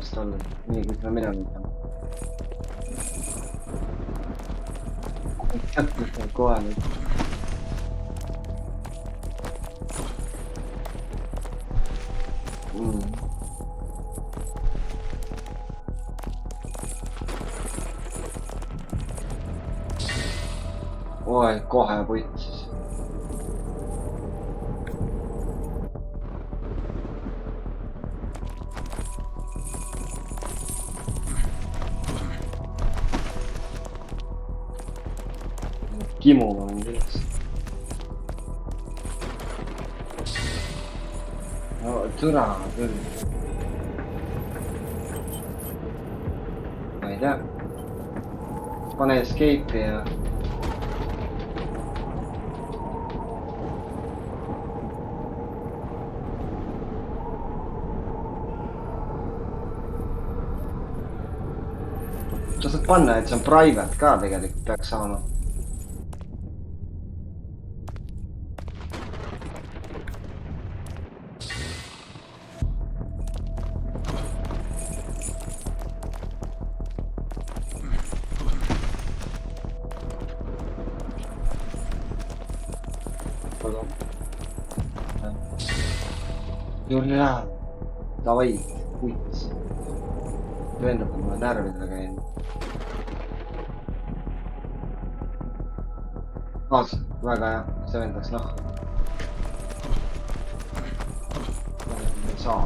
vast olla, nii kui me minema peame. Kohe nüüd. Oi, kohe võitsis. Kimuga on üles. No, türa küll. Ma ei tea. Pane escape'i ja... Sa saad panna, et see on private ka tegelikult peaks saama. Jurra, davai, kuits. Tõendab, et ma närvidele käin. Väga hea, see vendaks nahku. Ei saa,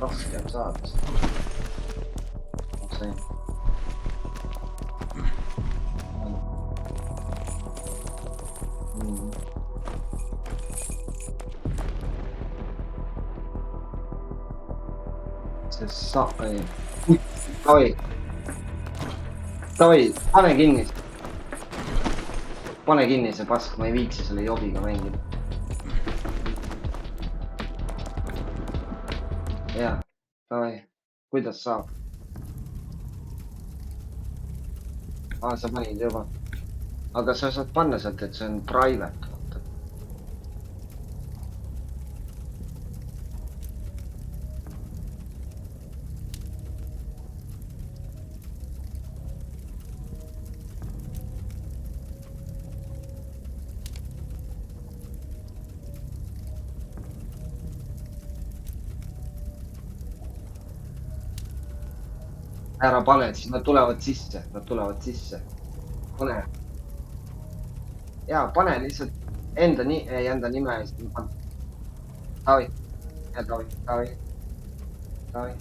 raske on saada. Sain. See saab, davai, pane kinni. Pane kinni see pask, ma ei viitsi selle jobiga mängida. Jaa, davai, kuidas saab? Sa panid juba. Aga sa saad panna sealt, et see on private. Ära pane, siis nad tulevad sisse, Pane. Jaa, pane lihtsalt enda nime eest. Davai, davai.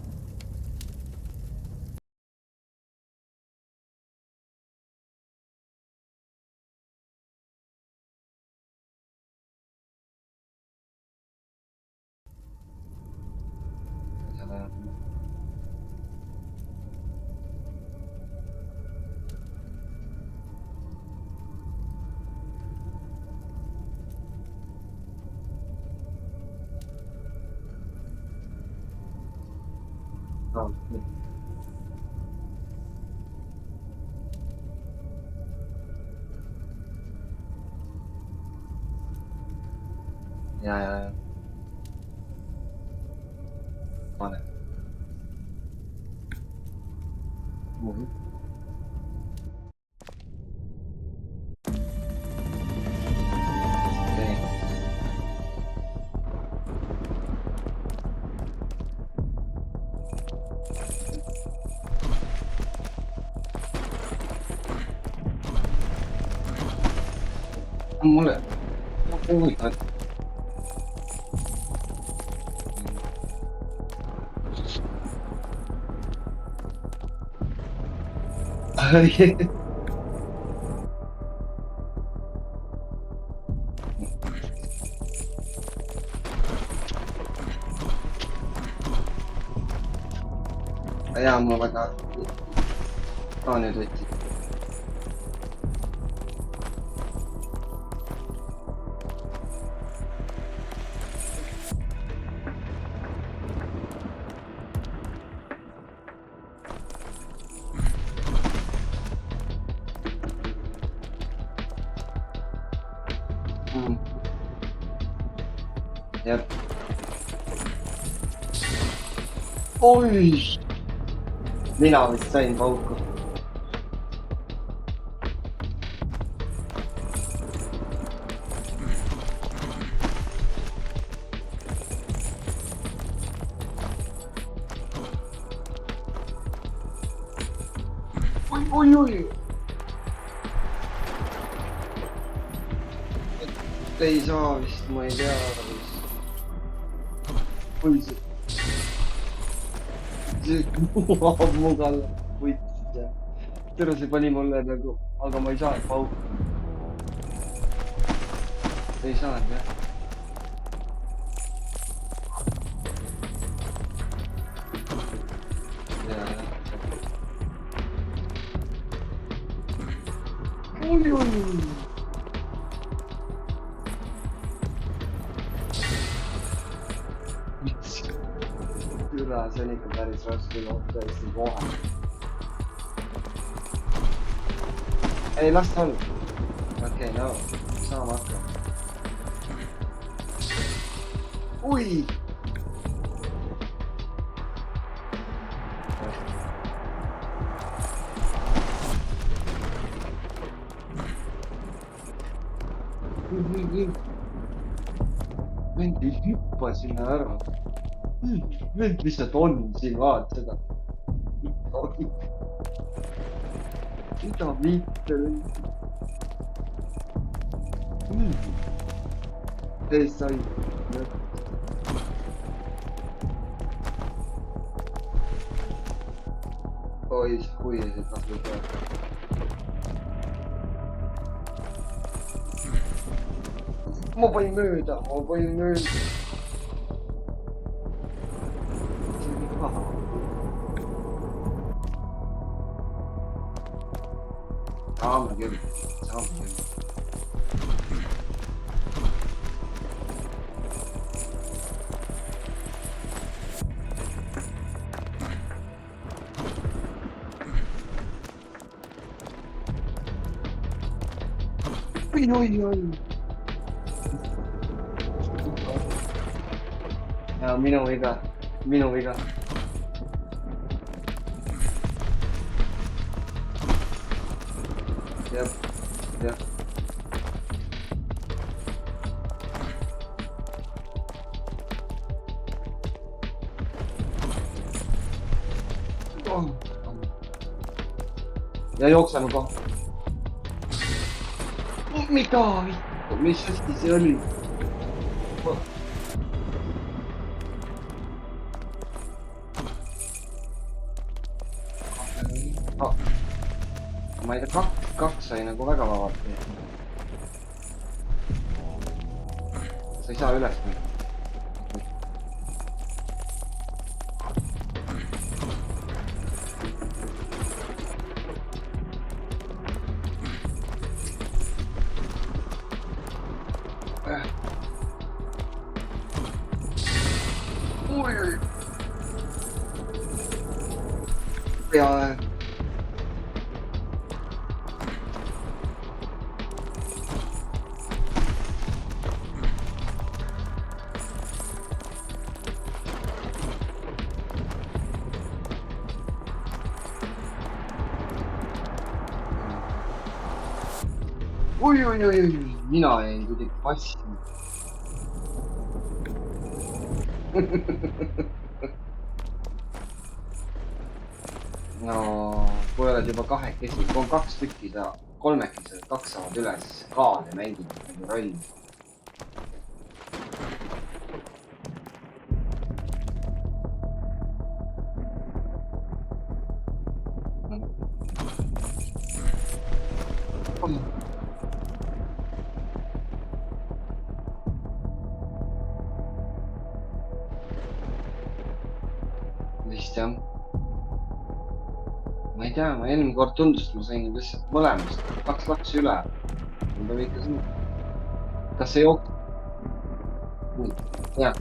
Ja. Pane. Mulle huvitav. Jaa, ma väga... nüüd võtsid. Jep. Oi! mina vist sain pauku. Oi. Ei saa vist, ma ei tea vist. Oi see. See kuulab mu kalla võttis ja. Tere see pani mulle nagu, aga ma ei saa pauku. Ei saanud jah. Oi. Küla, see on ikka päris raske koht täiesti kohe. Ei, las ta olla. Okei, no, saame hakkama. Ui! Vend ei hüppa sinna ära. Vend lihtsalt on siin, vaat seda. Mida mitte? Ei sai. Oi, kui ei seda seda. Ma panin mööda. Saame küll. Oi. Ja, minu viga. Jah. Ja jookseme kohe. Mida vittu, mis hästi see oli? Ma ei tea, kaks sai nagu väga vabalt. Sa ei saa üles minna. Ja oi, mina jäin kuidagi passi. No, kui oled juba kahekesi, kui on kaks tükki, kolmekesed, kaks saavad üles kaale mängida nagu rolli. Vist jah. Ma ei tea, ma eelmine kord tundus, et ma sain lihtsalt mõlemast. Kaks laksu üle. Mul oli ikka siin. Kas see jooks? Jah.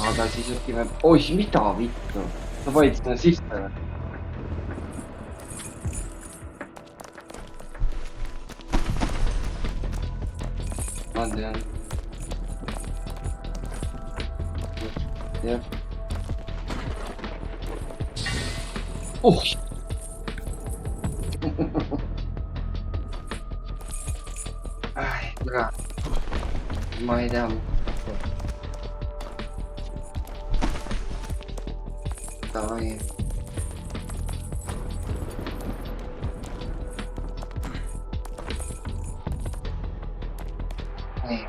Aga siis ütleme, oih, mida vittu? sa panid sinna sisse või? Ma tean. Jah. Oh! Ai, kurat. Ma ei tea. Davai. Nii.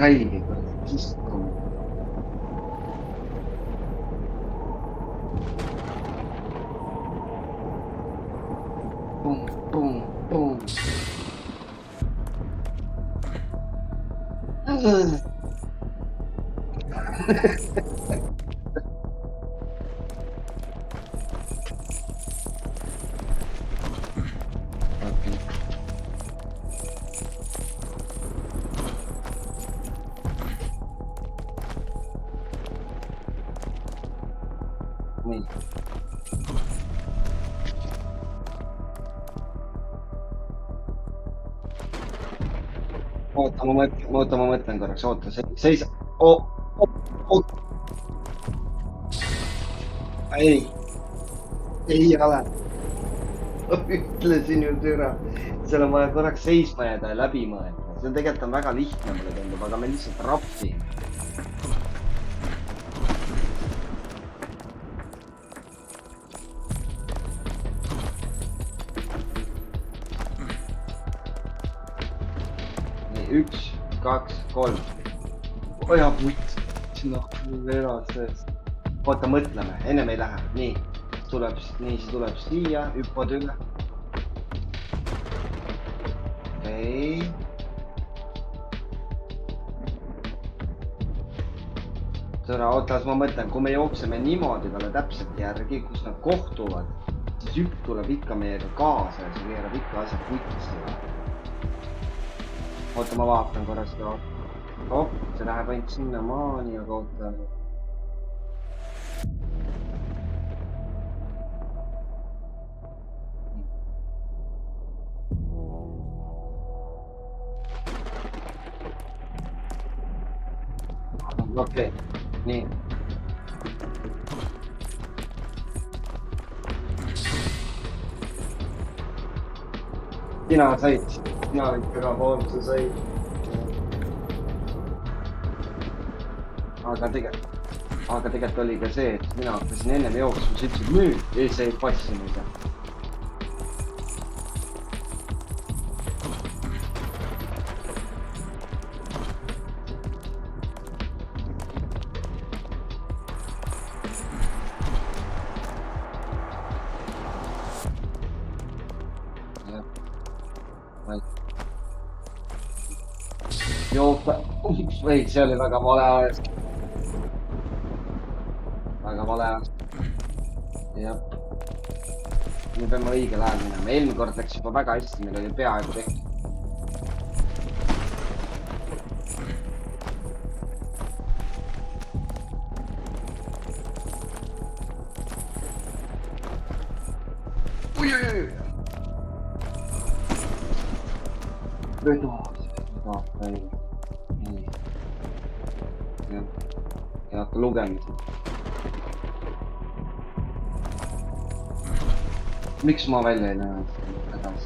Räige, kurat. Kiskum. Pum, pum, pum. Okei. Nii. Oota, ma mõtlen korraks, oota, seisa. Ei ole. Ütlesin ju türa. Seal on vaja korraks seisma jääda ja läbi mõelda. See on tegelikult on väga lihtne, mulle tundub, aga me lihtsalt rapsime. Nii, 1, 2, 3. Oja putt. Sinna veras sees. Oota, mõtleme. Ennem ei lähe. Nii. Tuleb, nii, see tuleb siia. Hüppad üle. Okei. Sõra, oota, ma mõtlen, kui me jookseme niimoodi talle täpselt järgi, kus nad kohtuvad, siis hüpp tuleb ikka meiega kaasa ja see keerab ikka asjad kutisse. Oota, ma vaatan korra seda. Oh, see läheb ainult sinna maani, aga oota. Okei, nii. Sina said, sina olid väga pool, sa said. Aga tegelikult oli ka see, et mina hakkasin ennem jooksma, sa ütlesid nüüd ja see ei passi mida. Jooksa, või see oli väga vale ajas. Väga vale ajas. Jah. Me peame õigel ajal minema. Eelmine kord läks juba väga hästi, meil oli peaaegu tehtud. Ui. Vedu. Nii. Ja hakka lugemised. Miks ma välja ei näe?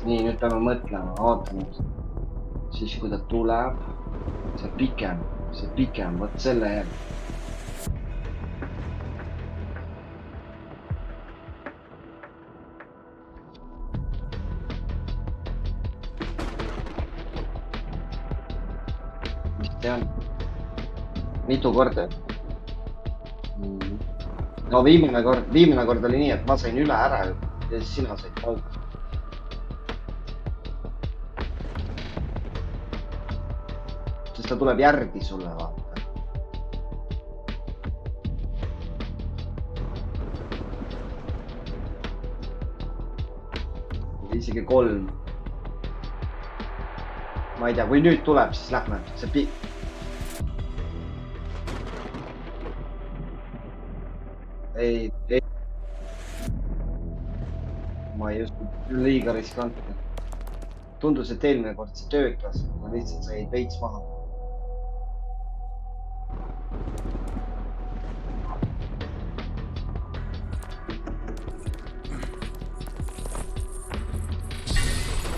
Nii, nüüd peame mõtlema, vaatame. Siis kui ta tuleb, see pikem, võt selle järgi. Tean. Mitu korda. No viimane kord oli nii, et ma sain üle ära ja siis sina said paugu. Sest ta tuleb järgi sulle, vaata. Isegi 3. ma ei tea, kui nüüd tuleb, siis lähme. See ei. Ma ei usu, liiga riskantne. Tundus, et eelmine kord see töötas, ma lihtsalt sain veits maha.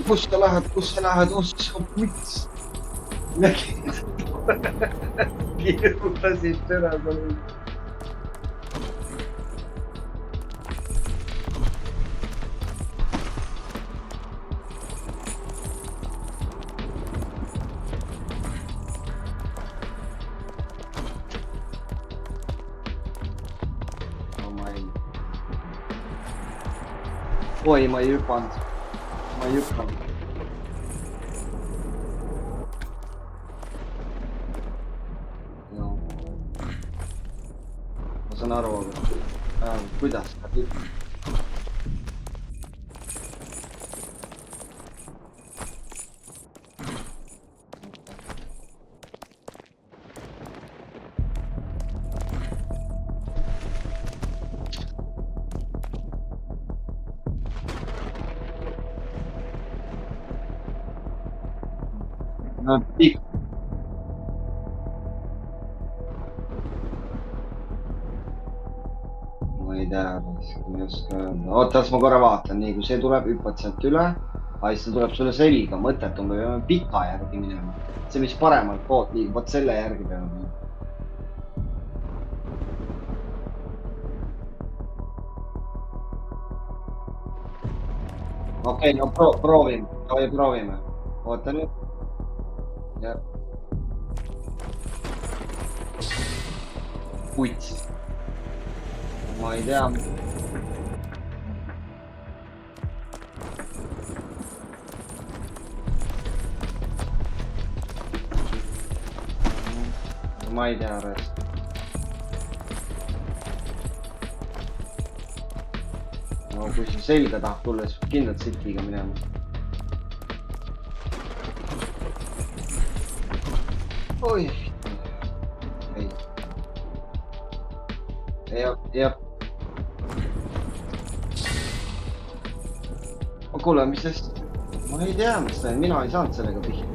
Kus sa lähed, ossa puts. Kirjutasid täna palju. Oi, ma ei hüpanud. No. Ma saan aru, aga kuidas ta hüppab? No, pikk. Ma ei tea, ei oska öelda. Oota, las ma korra vaatan, nii kui see tuleb, hüppad sealt üle. Aga siis ta tuleb sulle selga, mõttetu, me peame pika järgi minema. See, mis paremalt poolt liigub, vot selle järgi peame minema. Okei, no proovime. Oota nüüd. Ja. Puts. Ma ei tea. Ma ei tea rest. No kui see selga tahab tulla, siis kindlalt sitiga minema. Oi. Ei. Jah. Kuule, mis sest? Ma ei tea, mis ta on, mina ei saanud sellega pihta.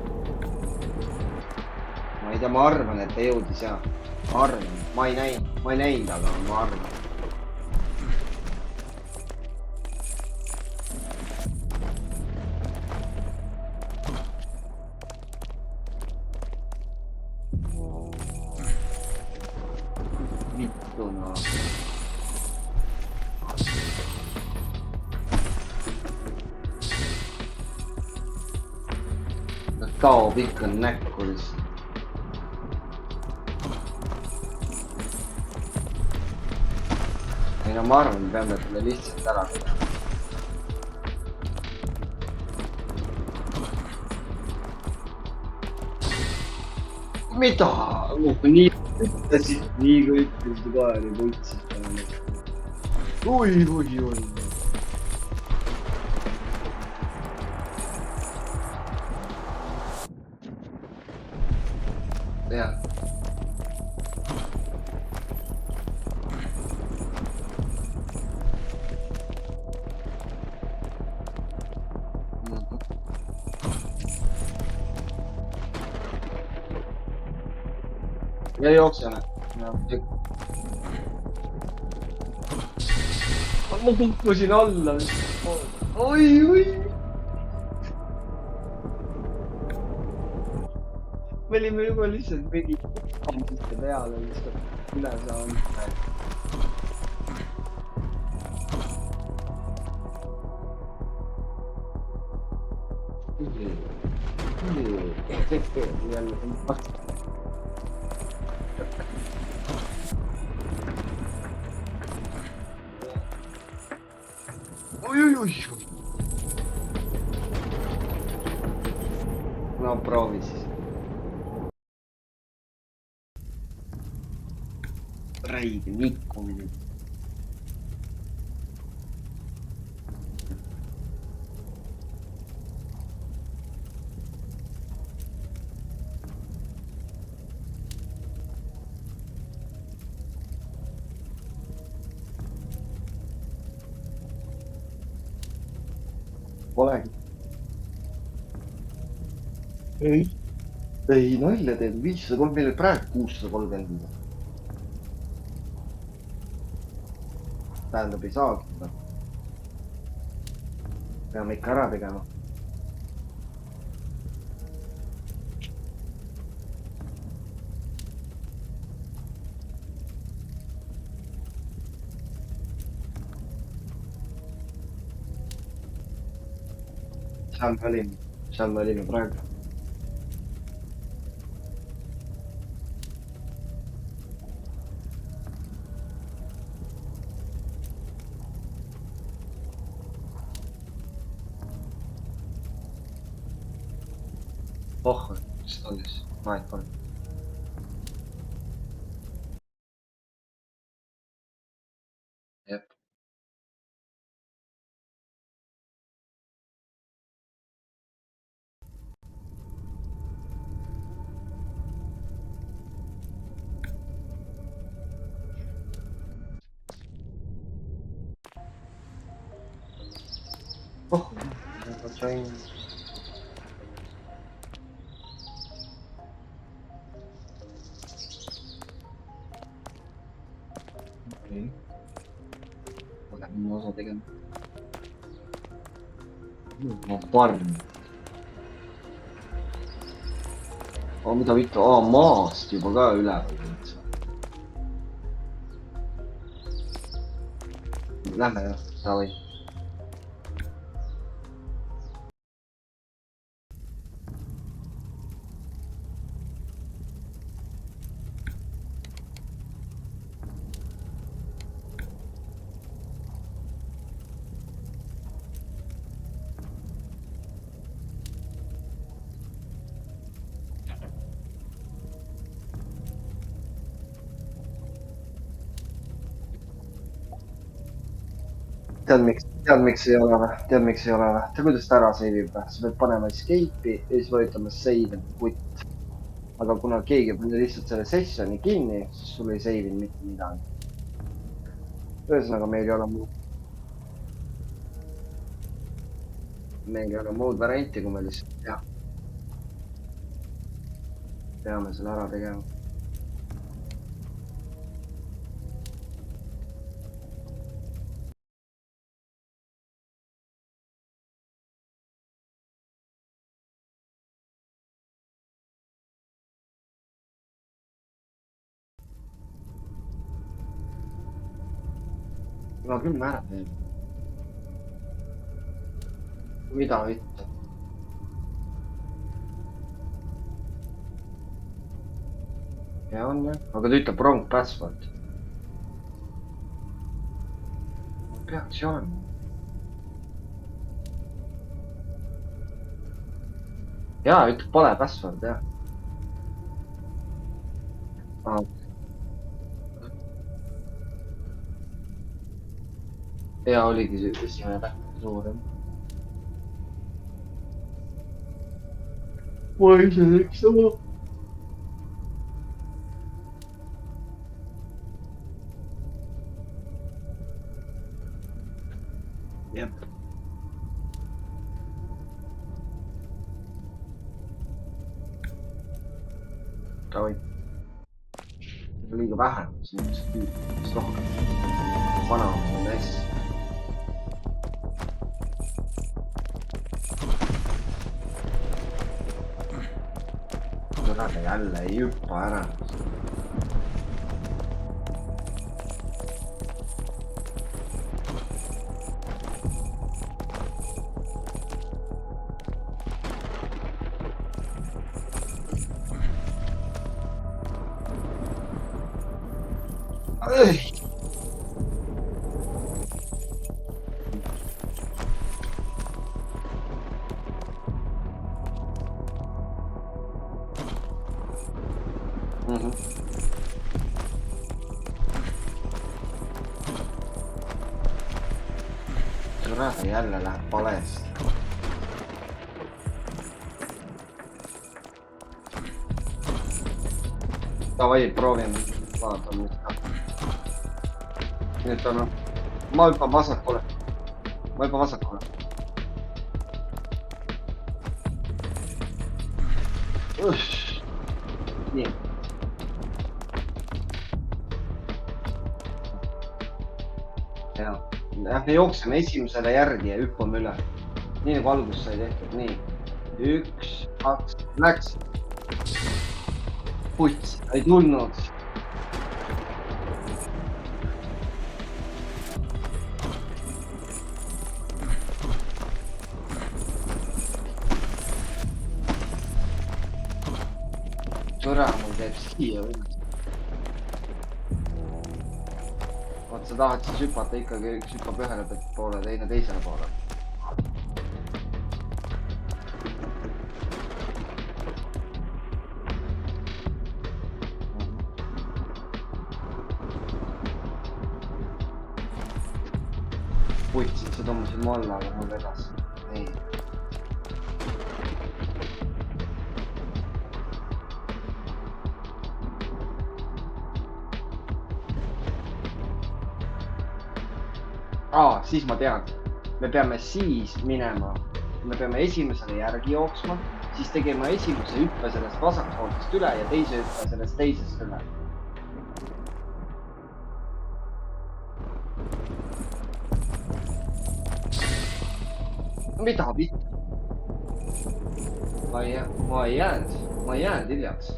Ma ei tea, ma arvan, et ta jõudis ja. Ma arvan, ma ei näinud, aga ma arvan. Vittu no. Ta kaob ikka näkku lihtsalt. Ei no ma arvan, me peame talle lihtsalt ära tegema. Mida? Nii ütlesid ka oli võitsid. Oi. Jah. Ja jookseme. Ma kukkusin alla. Oi. Me olime juba lihtsalt mingi sisse peale lihtsalt üle saanud. Jälle Oi. No proovi siis. Räige nikkumine. polegi. ei nalja teed, 530 praegu 630. Tähendab, ei saagi seda. Peame ikka ära tegema. seal me olime praegu. Mis ta oli siis? Maed palun. Jep. Sain. Okei. Pole minu osa tegema. Ma parm. Mida vittu? Maast juba ka üleval. Lähme jah, davai. Tead miks ei ole või? Tead miks ei ole või? Tead kuidas ta ära save ib või? Sa pead panema escape'i ja siis vajutama save and quit. Aga kuna keegi pani lihtsalt selle sessioni kinni, siis sul ei save in mitte midagi. Ühesõnaga meil ei ole muud. Meil ei ole muud varianti, kui me lihtsalt peame selle ära tegema. No küll ma ära teen. Mida võtta? Ja on jah, aga ta ütleb wrong password. Peaks ju olema. Jaa, ütleb pole password jah. Ja oligi see esimene täht suurem. Ma ise teeks sama. Jep. Davai. Liiga vähe, siis rohkem. Vana on hästi. Aga jälle ei hüppa ära. Kurat, jälle läheb valesti. Davai, proovime. Vaatame seda. Nüüd on... Ma hüppan vasakule. nii . ja , me jookseme esimesele järgi ja hüppame üle . nii nagu alguses sai tehtud , nii . 1 , 2 , läks . puts , ei tulnud . türa , mul käib siia üles . vaat sa tahad siis hüpata ikkagi , üks hüppab ühele poole , teine teisele poole . puts , sa tõmbasid mu alla , aga mul vedas . nii . siis ma tean , me peame siis minema , me peame esimesele järgi jooksma , siis tegema esimese hüppe sellest vasakpoolsest üle ja teise hüppe sellest teisest üle . mida vittu ? ma ei jäänud hiljaks .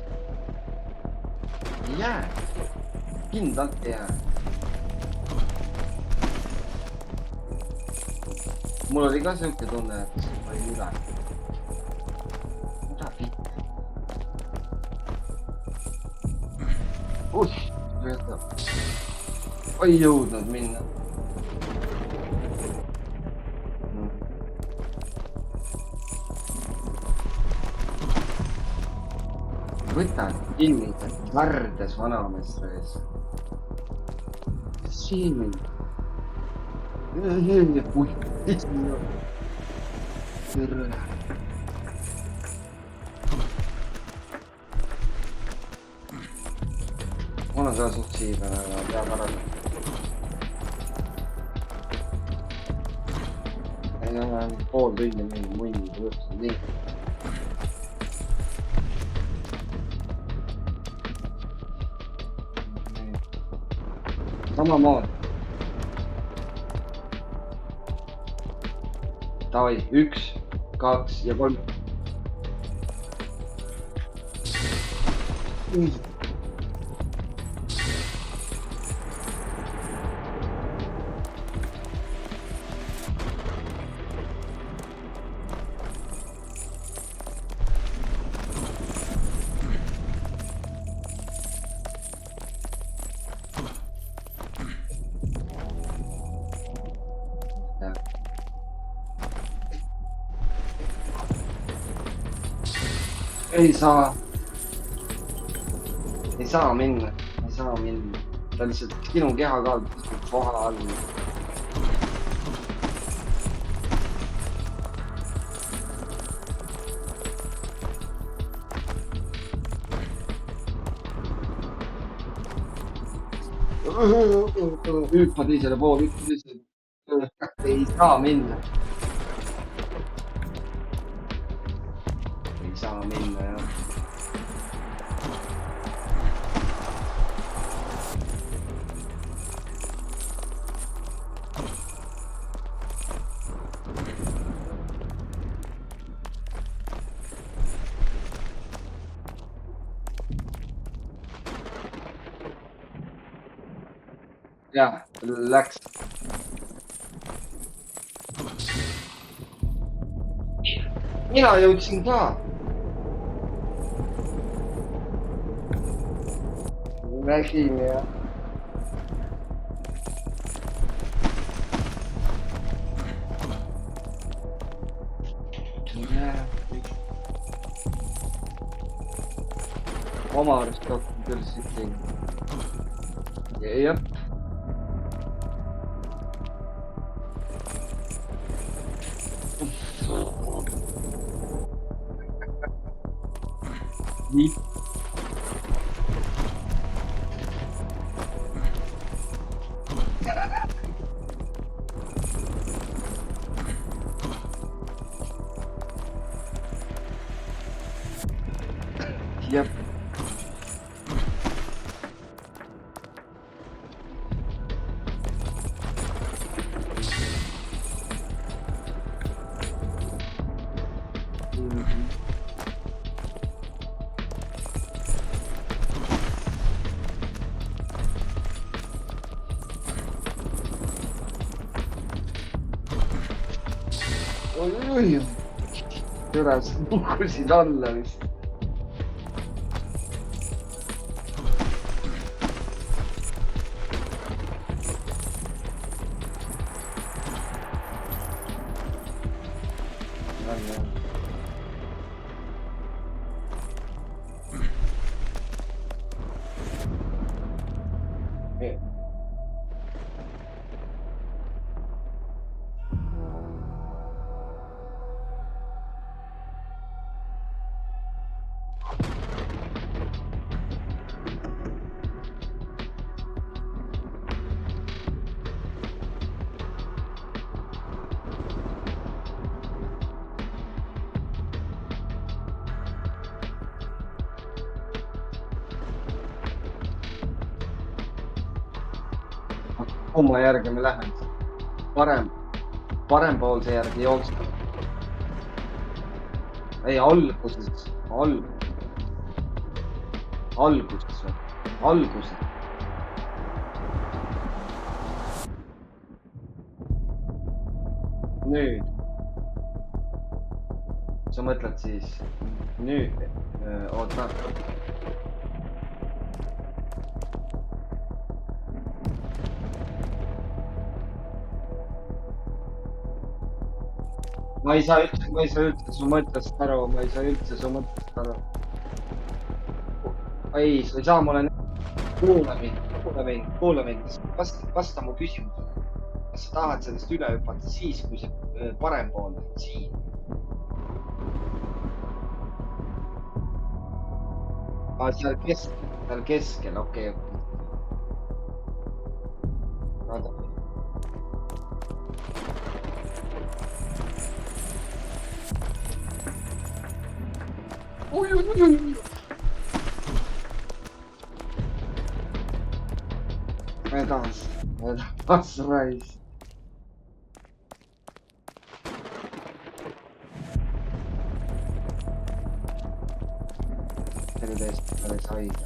ei jäänud , kindlalt ei jäänud . mul oli ka siuke tunne , et ma olin üle . mida vitt ? ei jõudnud minna . võtan kinni , värdes vanameestre ees . siin . mul on ka suht siibene , aga peab ära . ei ole pool tundi mingi munni tõusnud , nii . samamoodi . davai , 1 , 2 ja 3 . ei saa minna , ta lihtsalt sinu keha ka koha all . hüppa teisele poole , ei saa minna . ei saa minna jah . jah , läks . mina jõudsin ka . nägin ja . oma arust rohkem küll siit teinud . jah . nii . Jep. Oi, türa, sa kukkusid alla vist. Kumma järgi me lähen? Parempoolse järgi jooksma. Ei, alguses. Alguses. Nüüd. Sa mõtled siis nüüd. Oota. Ma ei saa üldse su mõttest aru, Ei, sa ei saa mulle kuule mind, vasta mu küsimusele. Kas sa tahad sellest üle hüpata siis, kui see parem pool on siin? Seal keskel, okei. Oi. Vedas rais. See oli täiesti päris haige.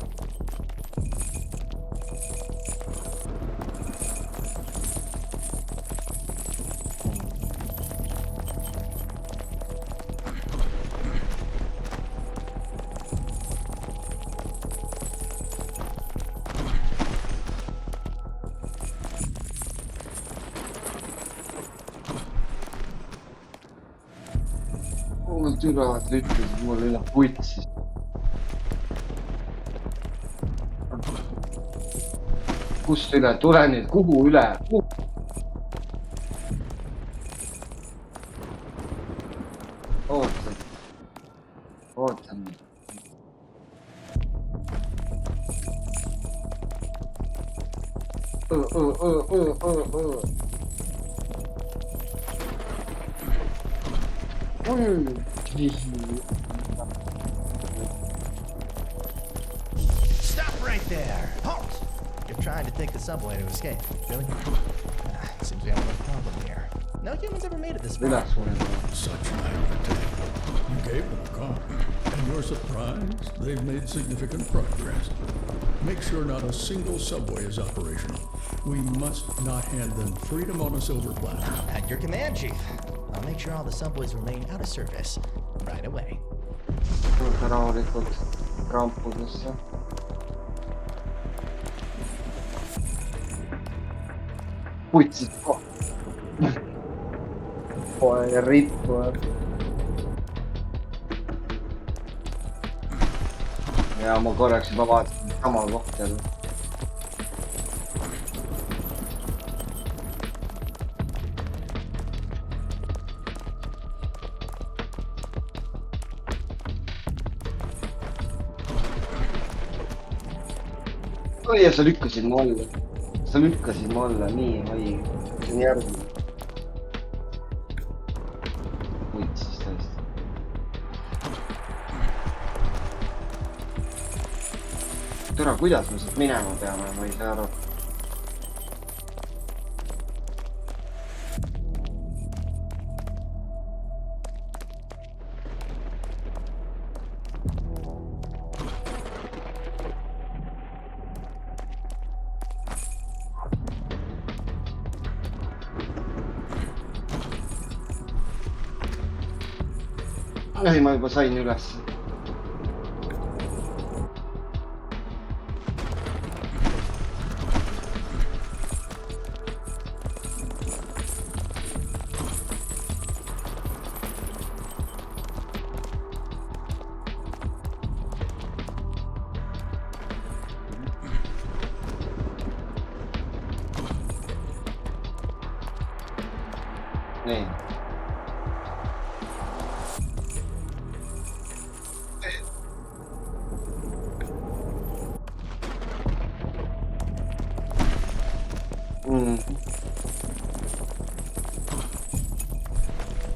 Türa, sa ütlesid mulle üle putsis. Kust üle? Tule nüüd, kuhu üle? Ootan. Stop right there! Halt! You're trying to take the subway to escape, really? Seems we have a problem here. No humans ever made it this far. Such naivete. You gave them a car, and you're surprised they've made significant progress. Make sure not a single subway is operational. We must not hand them freedom on a silver platter. At your command, Chief. I'll make sure all the subways remain out of service right away. Rahulikult rampudesse. Putsid kohe rippuvad. Ja ma korraks juba vaatasin sama kohta jälle. Oi, ja sa lükkasid mu alla. Nii, oi. See on järgmine. Võit siis tõesti. türa, kuidas me sealt minema peame, ma ei saa aru. ei, ma juba sain üles. nii.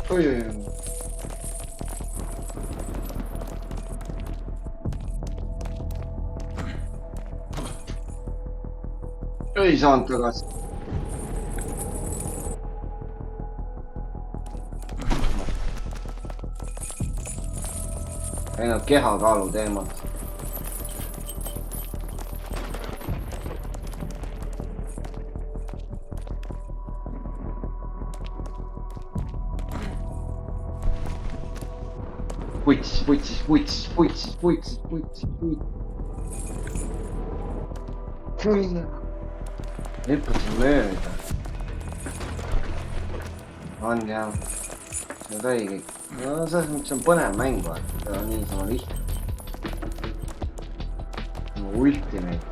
Oi. Ei saanud tagasi. Ei nad kehakaalu teemad. Puits. Hüppasin mööda. On jah. See on õige. No selles mõttes on põnev mäng, vaata. Niisama lihtne. Ultimate.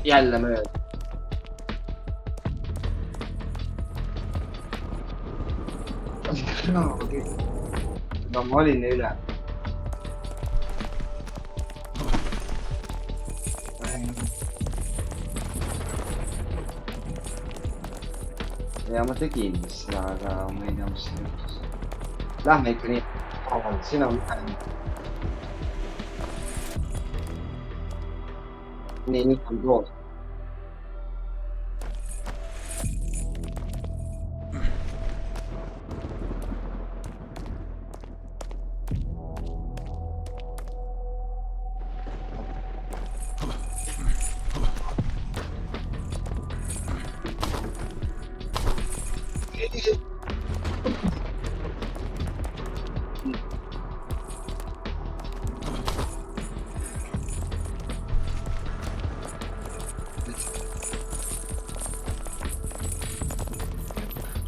Jälle mööda. No ma olin üle. Ja ma tegin vist seda, aga ma ei tea, mis siin juhtus. Lähme ikka nii. Sina on ühe. Nii, nüüd on koos.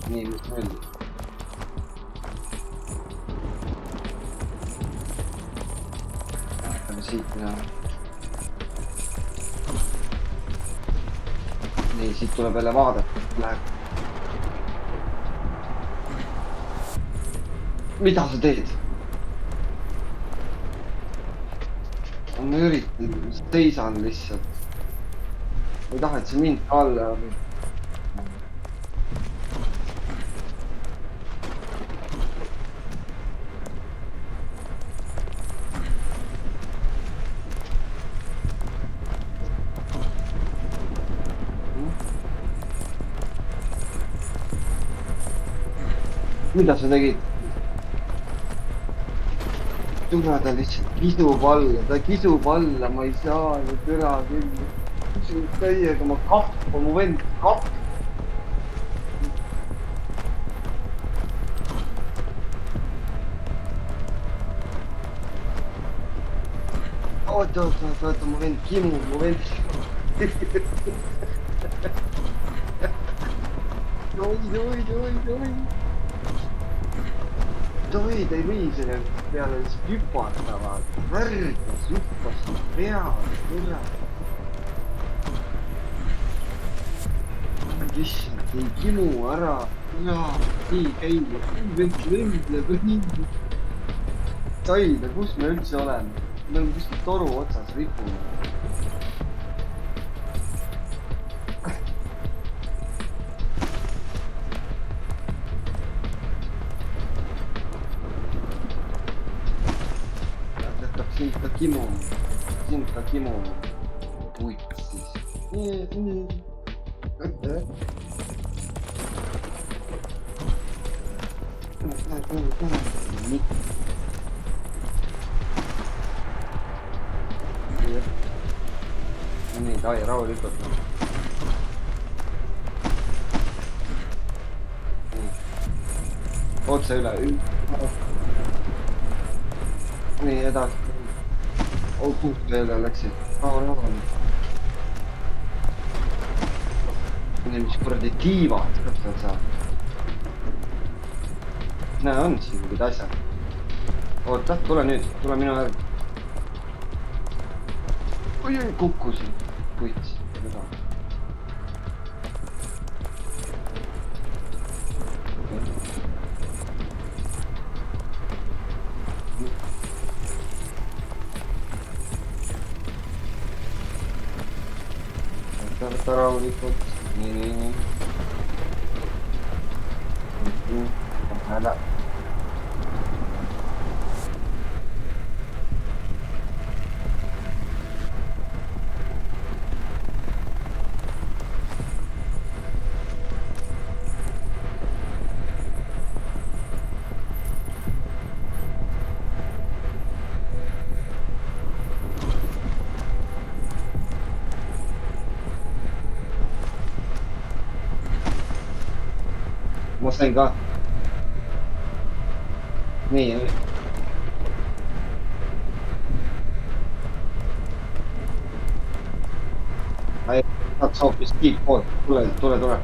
Nii, mis meil? Aga siit näha. Nii, siit tuleb jälle vaadata. Läheb. Mida sa teed? Ma üritan, seisan lihtsalt. Ei taha, et see mind ka alla on. Mida sa tegid? Tule ta lihtsalt kisub alla, ma ei saa ju türa küll. Kisub täiega, ma kahva, mu vend kahva. Oota, mu vend kimub, mu vend. Oi. Tohi, ta ei või selle peale hüpata, vaata. Värgas hüppas peale, kurat. Issand, ei kimu ära. Nii käib, lendleb. Taida, kus me üldse oleme? Me oleme kuskil toru otsas ripunud. Sinta kimono. Sinta kimono. Puit siis. Nii. Nii, Kai, rahulikult. Otse üle. Nii, edasi. Kuhu peale läksid? Nii, mis kuradi tiivad, kas ta saab? Näe, on siin mingid asjad. Oota, tule nüüd, tule minu järgi. Oi, kukkusin. Puits, mida? Võta rahulikult. Nii. Ära. Ma sain ka. Nii. Saaks hoopis siit poolt. Tule.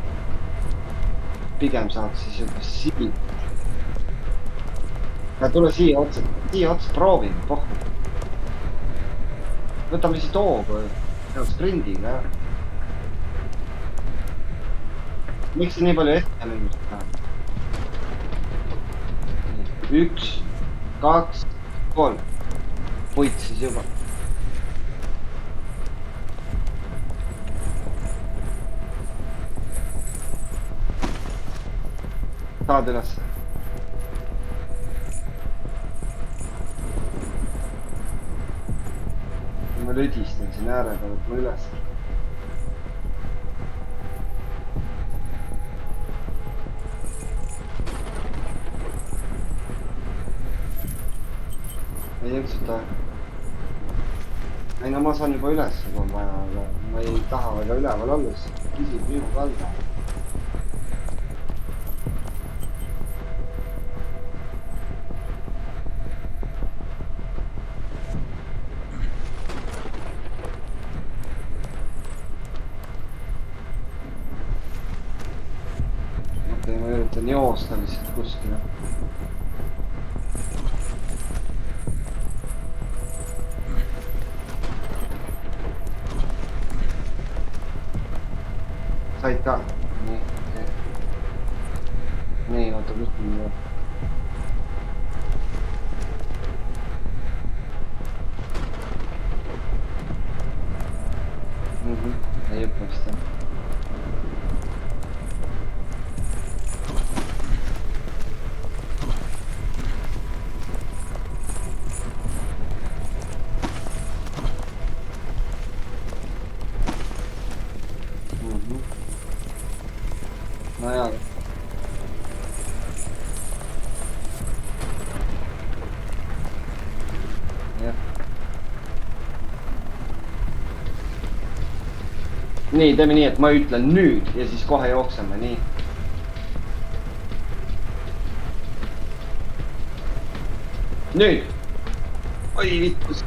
Pigem saaks siis juba siit. Ja tule siia otsa proovime, pohku. Võtame siis tooga. Sprindiga, jah. Miks see nii palju ette lõimust läheb? 1, 2, 3. Puit siis juba. Tahad üles? Ma lüdistan siin ääre peal, et ma üles. Ei jõksuta. Ei, no ma saan juba üles, kui on vaja, aga ma ei taha väga üleval olla, sest küsib minu kalda. Okei, ma üritan joosta lihtsalt kuskile. Said ka? Nii, oota, kus mul on? Ei õppe vist, jah. No jaa. Jah. Nii, teeme nii, et ma ütlen nüüd ja siis kohe jookseme, nii. Nüüd! Oi, vittus!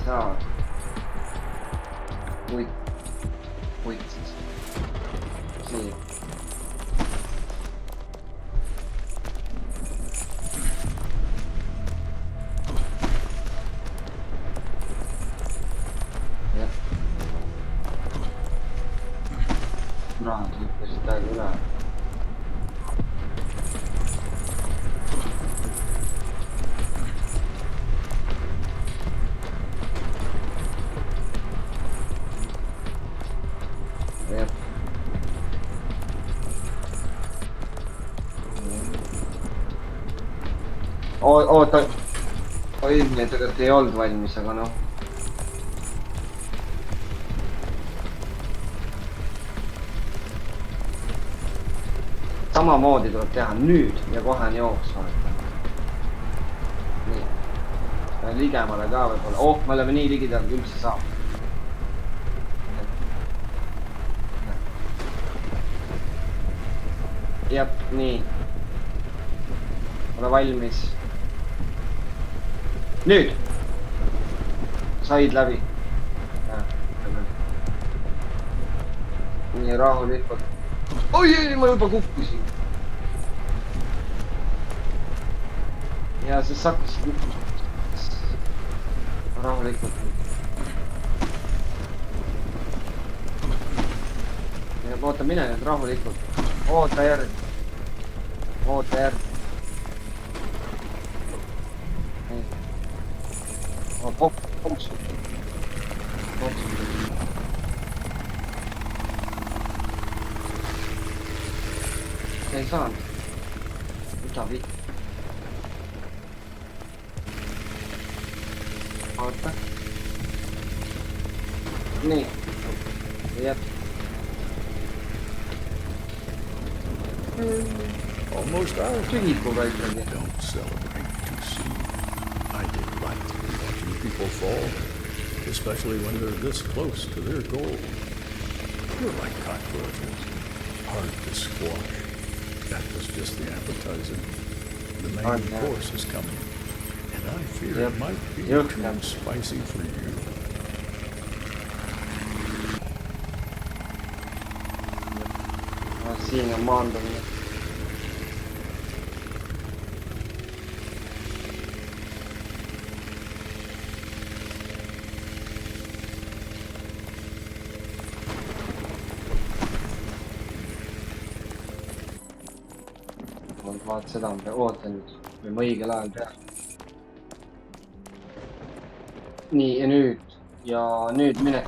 Saa. Puit siis. Siin. Jah. Kurat, hüppasid täiega üle. oota. oi, nii tegelikult ei olnud valmis, aga noh. Samamoodi tuleb teha nüüd ja kohe on jooks, vaata. Nii. Ligemale ka võib-olla. Oh, me oleme nii ligidal, küll see saab. Jep, nii. Ole valmis. Nüüd. Said läbi. Nii rahulikult. Oi, ma juba kukkusin. Ja see sakkas kukkusin. Rahulikult. Ja oota, mine nüüd rahulikult. Oota järg. Oota järg. Koksu. Ei saanud. Mida vitt? Oota. Nii. Jep. Almost out. Sügikuga ikkagi. Don't celebrate too soon. I delight in watching people fall, especially when they're this close to their goal. You're like cockroaches, hard to squash. That was just the appetizer. The main course is coming, and I fear it might be too spicy for you. Siin on maandumine. Vaat seda on oota nüüd, võime õigel ajal teha. Nii, ja nüüd mine.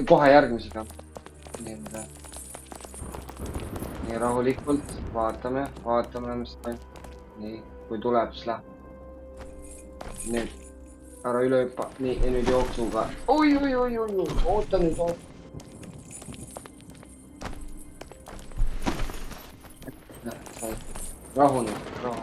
Kohe järgmisega. Nii rahulikult, vaatame, mis toimub. Nii, kui tuleb, siis läheb. Nüüd, ära üle hüppa. Nii, ja nüüd jooksuga. Oi, oota nüüd, oota. Rahu nüüd, rahu.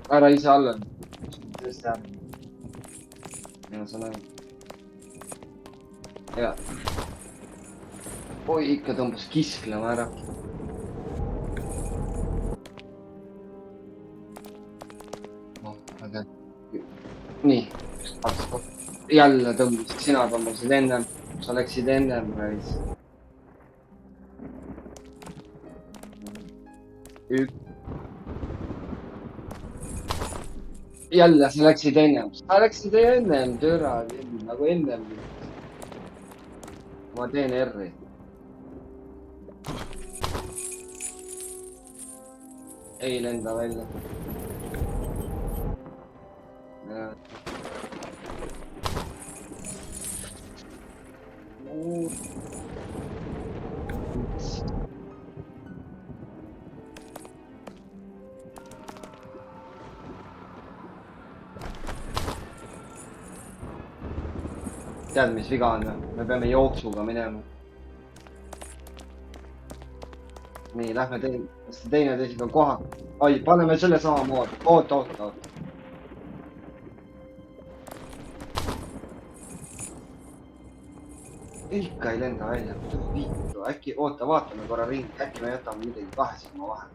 Ära ise alla. Sellest jääb. Ja sa näed. Ja. Oi, ikka tõmbas kisklema ära. Nii. Jälle tõmbasid, sina tõmbasid ennem. Sa läksid ennem, reis. Jälle, sa läksid ennem. Sa läksid ennem, türa, nagu ennem. Ma teen R-i. Ei lenda välja. Tead, mis viga on? Me peame jooksuga minema. Nii, lähme teine teisega koha. Oi, paneme selle samamoodi. Oota. Ikka ei lenda välja. Vittu, äkki, oota, vaatame korra ringi. Äkki me jätame midagi kahe silma vahel.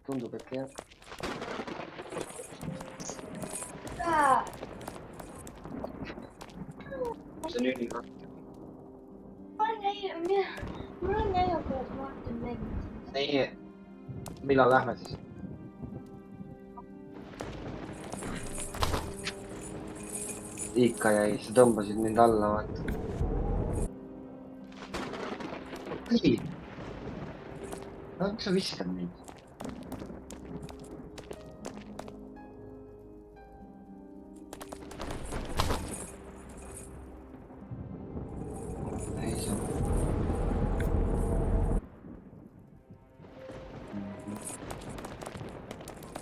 Tundub, et jah. See on nii raske. Mul on näinud, et vaatan mängida. Nii, millal lähme siis? Ikka jäi, sa tõmbasid mind alla, vaata. Nii. Miks sa viskad mind?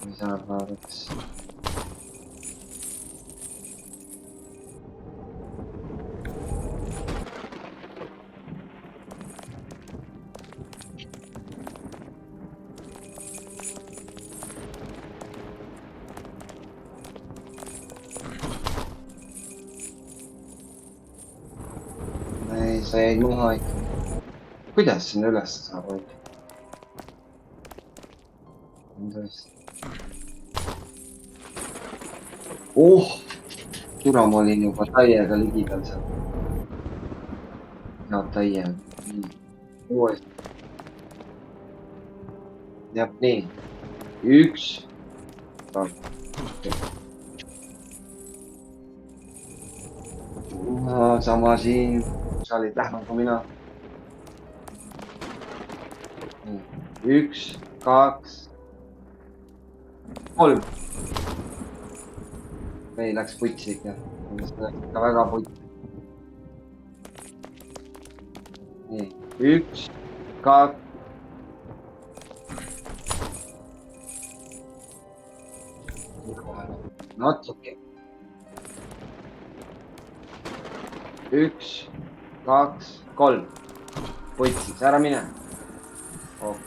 mis arvaks. Ei, sa jäid maha ikka. Kuidas sinna üles saab hoida? Türa, ma olin juba täiega ligidal seal. Ja täiega. Uuesti. Jah, nii. 1. Sama siin. Sa olid lähmal kui mina. 1, 2, 3. Ei, läks putsi ikka. Läks ikka väga putsi. Nii, 1, 2. Natuke. 1, 2, 3. Putsis, ära mine. Ok.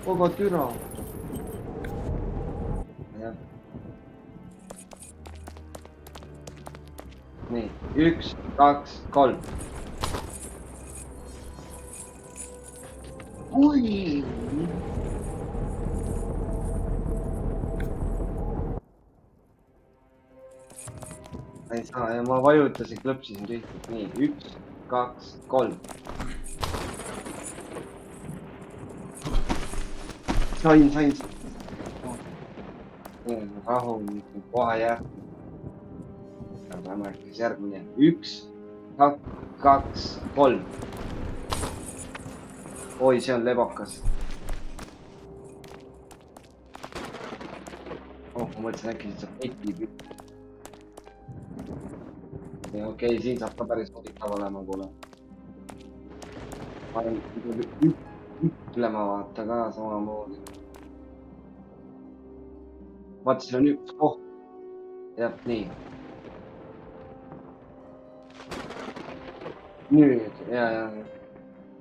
Aga türa. Nii, 1, 2, 3. Oi! Ei saa ja ma vajutasin, klõpsisin tihti. Nii, 1, 2, 3. Sain. Rahulikult, kohe jääb. Peame äkki järgmine. 1, 2, 3. Oi, see on lebakas. Ma mõtlesin äkki siit saab peti. Okei, siin saab ka päris huvitav olema, kuule. Ma olen ütlema vaata ka samamoodi. Vaata, siin on üks koht. Jah, nii. Nüüd, ja.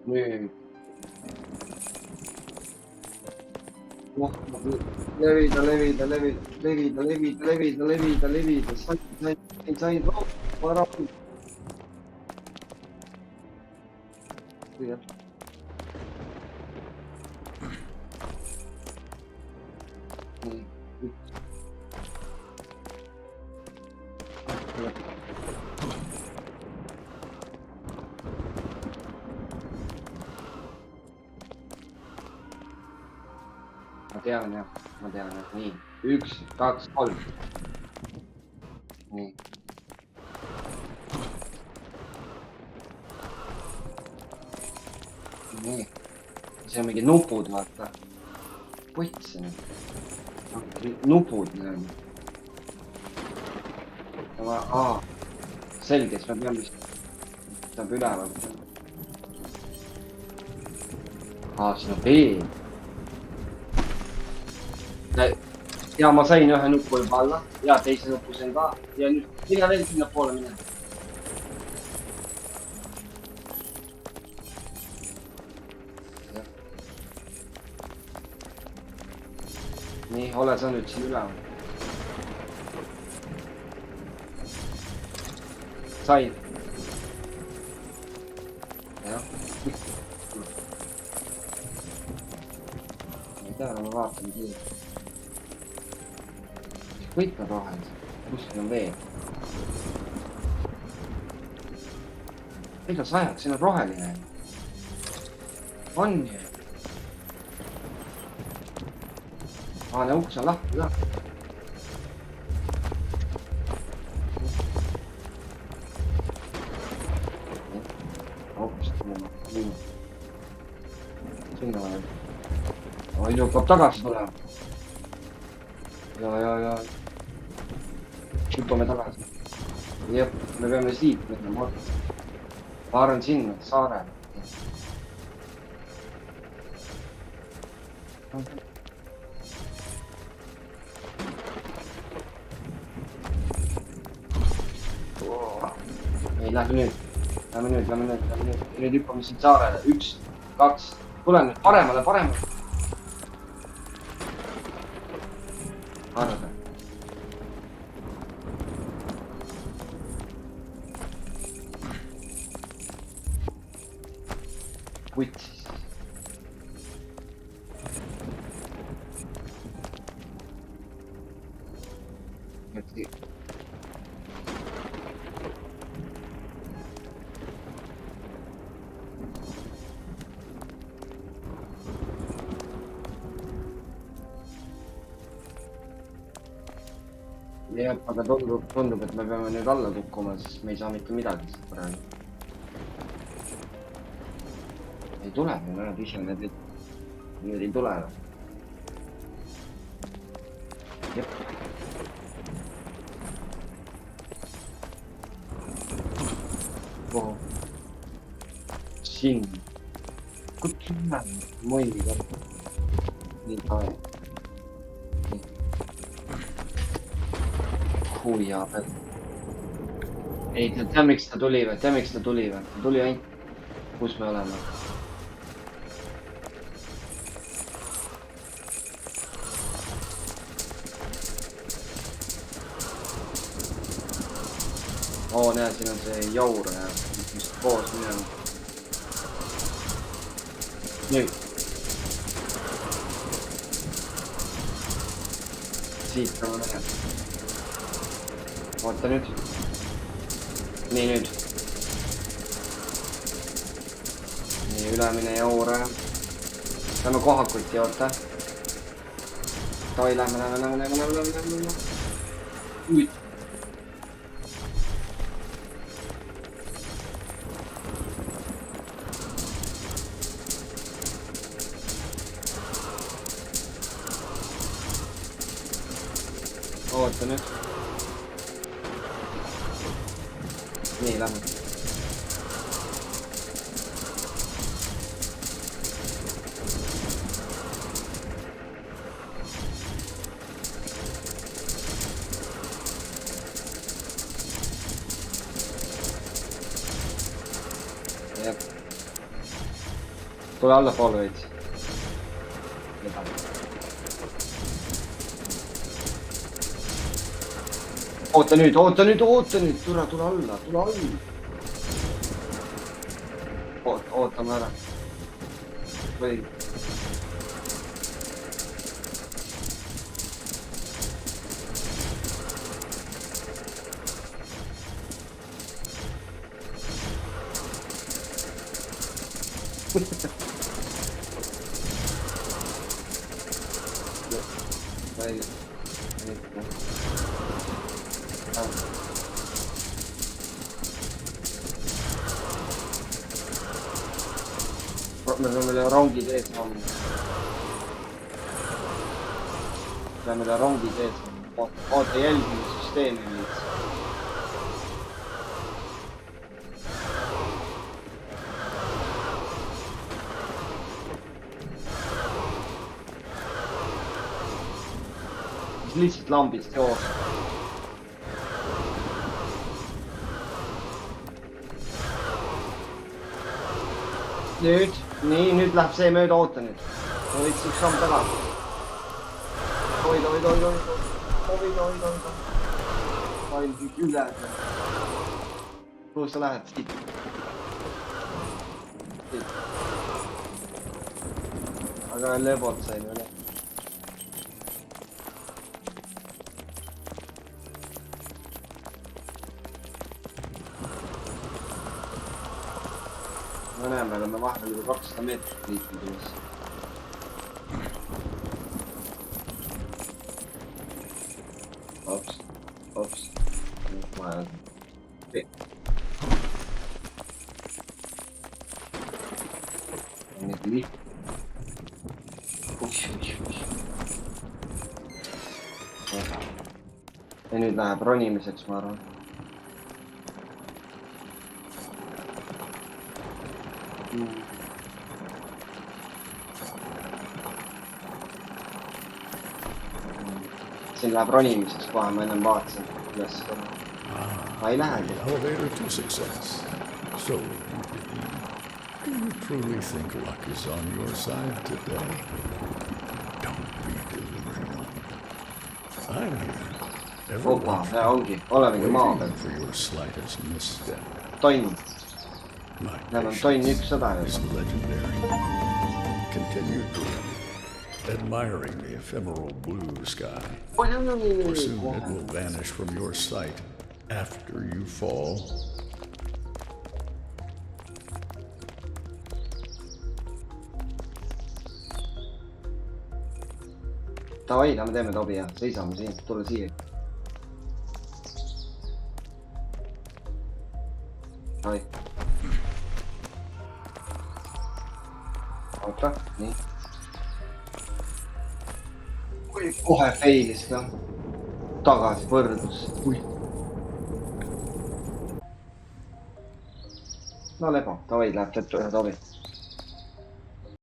Nüüd. Levida. Sain. Paraku. Jah. Nii. Ma tean, jah. Nii. 1, 2, 3. Nii. Nii. See on mingi nupud, vaata. Putsi nüüd. Nupud nüüd. Selge, siis me peame vist. Saab üleval. Siin on veel. Ja ma sain ühe nupu juba alla. Ja teise nupu sain ka. Ja nüüd mine veel sinna poole mine. Nii, ole sa nüüd siin üleval. Sain. Jah. Ei tea, ma vaatan kiirelt. Kõik on rohelised. Kuskil on veel. Ega sa ajad, siin on roheline. On ju. Ne uks on lahti ka. Sinna vaja. Oi, hakkab tagasi tulema. Ja. Hüppame tagasi. Jep, me peame siit minema. Ma arvan sinna, saarele. lähme nüüd. Nüüd hüppame siin saarele. 1, 2, tule nüüd paremale. Arve. Kutsis. Jah, aga tundub, et me peame nüüd alla kukkuma, sest me ei saa mitte midagi siit praegu. Ei tule, näed ise need nüüd ei tule. Jep. Kuhu? Siin. Kutsu näe, moini kõrg. Nii kae. Huia peal. Ei, tea miks ta tuli või? Ta tuli ainult, kus me oleme. Oo, näe, siin on see jaur, mis koos minema. Nüüd. Siit on näha. Oota nüüd. Nii nüüd. Nii ülemine jaure. Lähme kohakuti, oota. Toi, lähme. Nüüd. Oota nüüd. Nii, lähme. Jep. Tule allapoole veits. Oota nüüd, tule alla. Ootame ära. Või. Me peame rongid ees olema. Oota, jälgime süsteemi viits. Siis lihtsalt lambist joos. Nüüd läheb see mööda, oota nüüd. Ma võiks üks samm tagasi. Hoida. Hoid üle. Kuhu sa lähed? Siit. Aga lebot sain üle. Me näeme, oleme vahepeal juba 200 meetrit liikunud üles. Ops. Vaja. Nüüd liik. Ja nüüd läheb ronimiseks, ma arvan. Siin läheb ronimiseks kohe, ma ennem vaatasin üles. ma ei lähegi. Elevator to success. So, do you truly think luck is on your side today? Don't be delusional. I'm here. Every Opa, watch see ongi, olemegi maa peal. waiting for your slightest misstep. Tonn. My Meil on tonn patience 100 is juba. legendary. Continue dreaming, admiring the ephemeral blue sky. For soon it will vanish from your sight after you fall. Davai, lähme teeme Tobi ja seisame siin, tule siia. Davai. Oota, nii. Kohe failis ka. Tagasi võrdlus. No lebo, davai, läheb Tobi.